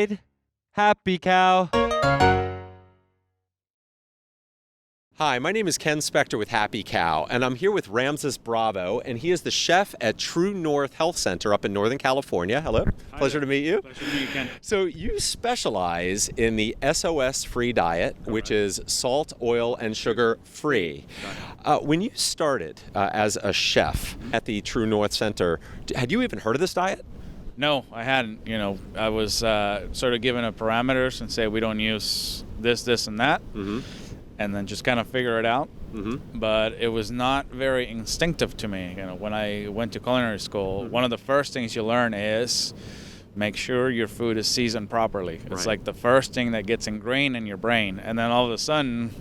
right, HappyCow. Hi, my name is Ken Spector with HappyCow, and I'm here with Ramses Bravo, and he is the chef at TrueNorth Health Center up in Northern California. Hello. Hi Pleasure there. to meet you. Pleasure to meet you, Ken. So you specialize in the Sos Free Diet, which is salt, oil, and sugar free. When you started as a chef at the TrueNorth Center, had you even heard of this diet? No, I hadn't. I was sort of given a parameters and say we don't use this, and that, and then just kind of figure it out. But it was not very instinctive to me. When I went to culinary school, one of the first things you learn is make sure your food is seasoned properly. It's like the first thing that gets ingrained in your brain, and then all of a sudden,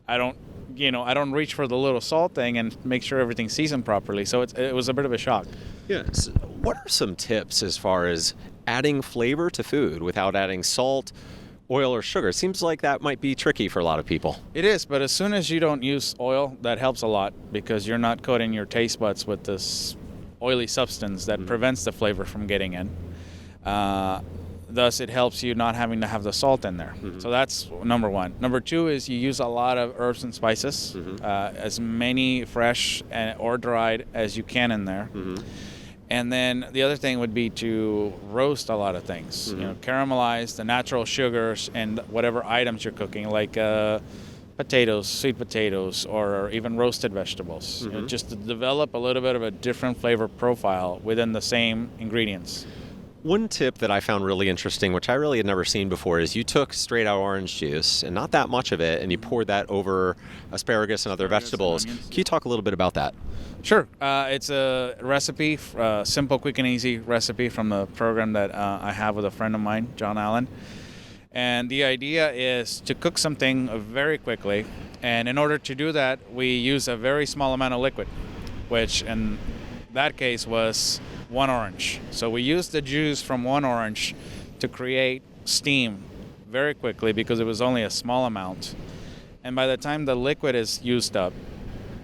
I don't reach for the little salt thing and make sure everything's seasoned properly. So it was a bit of a shock. Yes. What are some tips as far as adding flavor to food without adding salt, oil, or sugar? Seems like that might be tricky for a lot of people. It is, but as soon as you don't use oil, that helps a lot because you're not coating your taste buds with this oily substance that prevents the flavor from getting in. Thus, it helps you not having to have the salt in there. So that's number one. Number two is you use a lot of herbs and spices, as many fresh or dried as you can in there. And then the other thing would be to roast a lot of things. Caramelize the natural sugars and whatever items you're cooking, like potatoes, sweet potatoes, or even roasted vegetables. Just to develop a little bit of a different flavor profile within the same ingredients. One tip that I found really interesting, which I really had never seen before, is you took straight out orange juice, and not that much of it, and you poured that over asparagus and other vegetables. And onions, Can you talk a little bit about that? Sure. It's a recipe, simple, quick, and easy recipe from the program that I have with a friend of mine, John Allen. And the idea is to cook something very quickly. And in order to do that, we use a very small amount of liquid, which in that case was 1 orange. So we used the juice from 1 orange to create steam very quickly because it was only a small amount. And by the time the liquid is used up,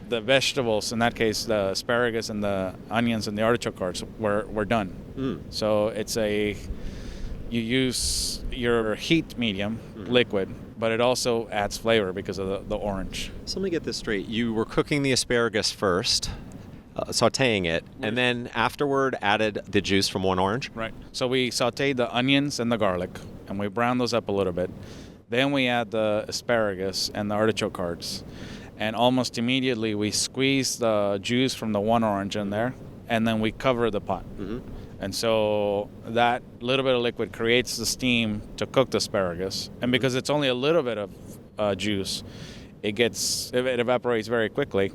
the vegetables, in that case the asparagus and the onions and the artichoke hearts, were done. So you use your heat medium liquid, but it also adds flavor because of the orange. So let me get this straight. You were cooking the asparagus first, sautéing it, and then afterward added the juice from 1 orange? Right. So we sautéed the onions and the garlic, and we browned those up a little bit. Then we add the asparagus and the artichoke hearts. And almost immediately we squeeze the juice from the 1 orange in there, and then we cover the pot. And so that little bit of liquid creates the steam to cook the asparagus. And because it's only a little bit of juice, it evaporates very quickly.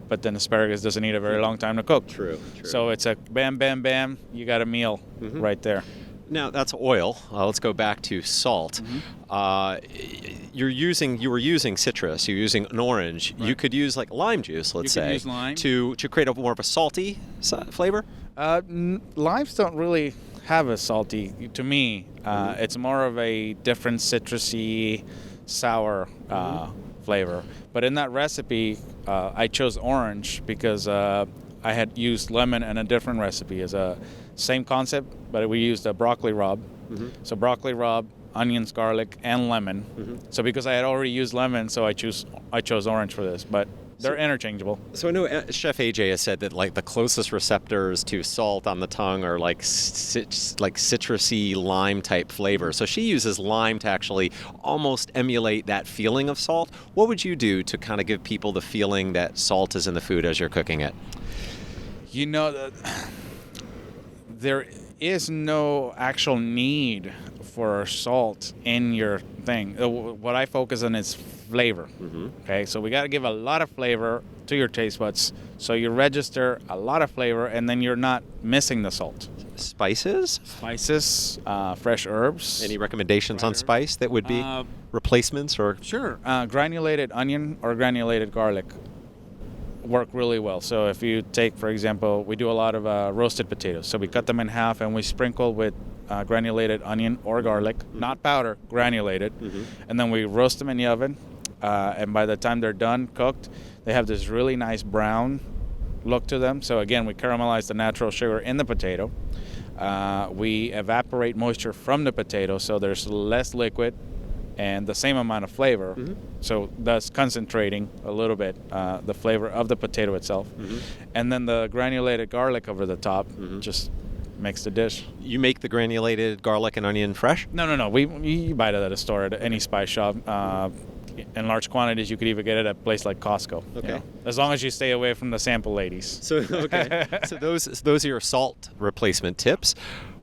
But then asparagus doesn't need a very long time to cook. True. So it's a bam, bam, bam, you got a meal right there. Now that's oil. Let's go back to salt. You were using citrus. You're using an orange. Right. You could use like lime juice, let's say, use lime. to create more of a salty flavor. Limes don't really have a salty, to me. It's more of a different citrusy, sour flavor. But in that recipe, I chose orange because I had used lemon in a different recipe as a same concept, but we used a broccoli rabe. So broccoli rabe, onions, garlic, and lemon. So because I had already used lemon, so I chose orange for this, but they're interchangeable. So I know Chef AJ has said that like the closest receptors to salt on the tongue are like citrusy lime type flavor. So she uses lime to actually almost emulate that feeling of salt. What would you do to kind of give people the feeling that salt is in the food as you're cooking it? There is no actual need for salt in your thing. What I focus on is flavor. Okay, so we got to give a lot of flavor to your taste buds, so you register a lot of flavor, and then you're not missing the salt. Spices, fresh herbs. Any recommendations on spice that would be replacements or? Sure. Granulated onion or granulated garlic work really well. So if you take, for example, we do a lot of roasted potatoes. So we cut them in half and we sprinkle with granulated onion or garlic, not powder, granulated. And then we roast them in the oven. And by the time they're done cooked, they have this really nice brown look to them. So again, we caramelize the natural sugar in the potato. We evaporate moisture from the potato, so there's less liquid and the same amount of flavor. So thus concentrating a little bit the flavor of the potato itself. And then the granulated garlic over the top just makes the dish. You make the granulated garlic and onion fresh? No. We buy it at a store, at any spice shop. In large quantities, you could even get it at a place like Costco. Okay. As long as you stay away from the sample ladies. So okay. So those are your salt replacement tips.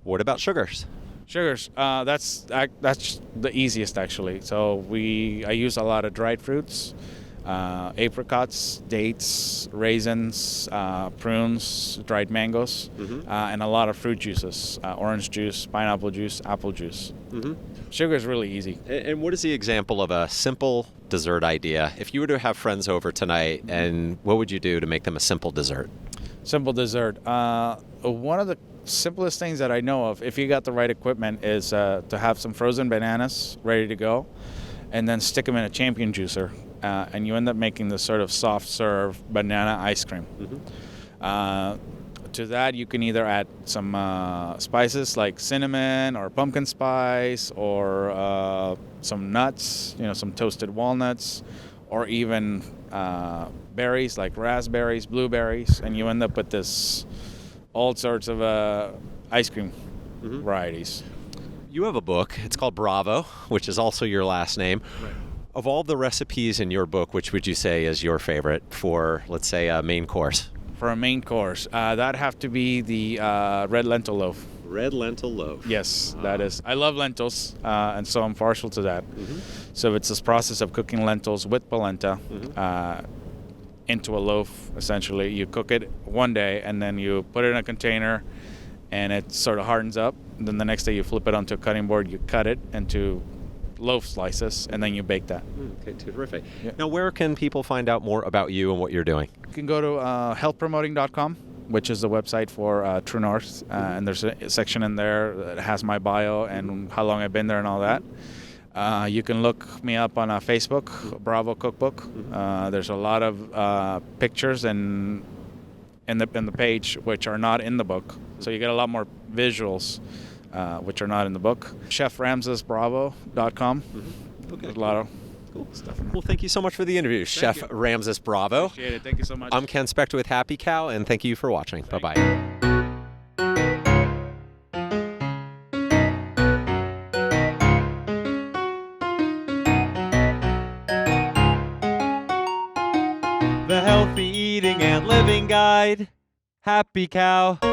What about sugars? Sugars, that's the easiest actually. So I use a lot of dried fruits, apricots, dates, raisins, prunes, dried mangoes, and a lot of fruit juices, orange juice, pineapple juice, apple juice. Sugar is really easy. And what is the example of a simple dessert idea? If you were to have friends over tonight, and what would you do to make them a simple dessert? Simple dessert. One of the simplest things that I know of, if you got the right equipment, is to have some frozen bananas ready to go, and then stick them in a champion juicer, and you end up making this sort of soft serve banana ice cream. To that, you can either add some spices like cinnamon or pumpkin spice, or some nuts, some toasted walnuts, or even berries like raspberries, blueberries, and you end up with this all sorts of ice cream varieties. You have a book. It's called Bravo, which is also your last name. Right. Of all the recipes in your book, which would you say is your favorite for, let's say, a main course? For a main course, that'd have to be the red lentil loaf. Red lentil loaf. Yes, that is. I love lentils, and so I'm partial to that. So it's this process of cooking lentils with polenta into a loaf, essentially. You cook it one day, and then you put it in a container, and it sort of hardens up. And then the next day you flip it onto a cutting board, you cut it into loaf slices, and then you bake that. Okay, terrific. Yeah. Now, where can people find out more about you and what you're doing? You can go to healthpromoting.com, which is the website for TrueNorth, and there's a section in there that has my bio and how long I've been there and all that. You can look me up on Facebook, Bravo Cookbook. There's a lot of pictures in the page which are not in the book, so you get a lot more visuals which are not in the book. ChefRamsesBravo.com. Okay. There's a lot of Cool. stuff in there. Well, thank you so much for the interview, Chef you. Ramses Bravo. Appreciate it. Thank you so much. I'm Ken Spector with HappyCow, and thank you for watching. Bye-bye. The Healthy Eating and Living Guide. HappyCow.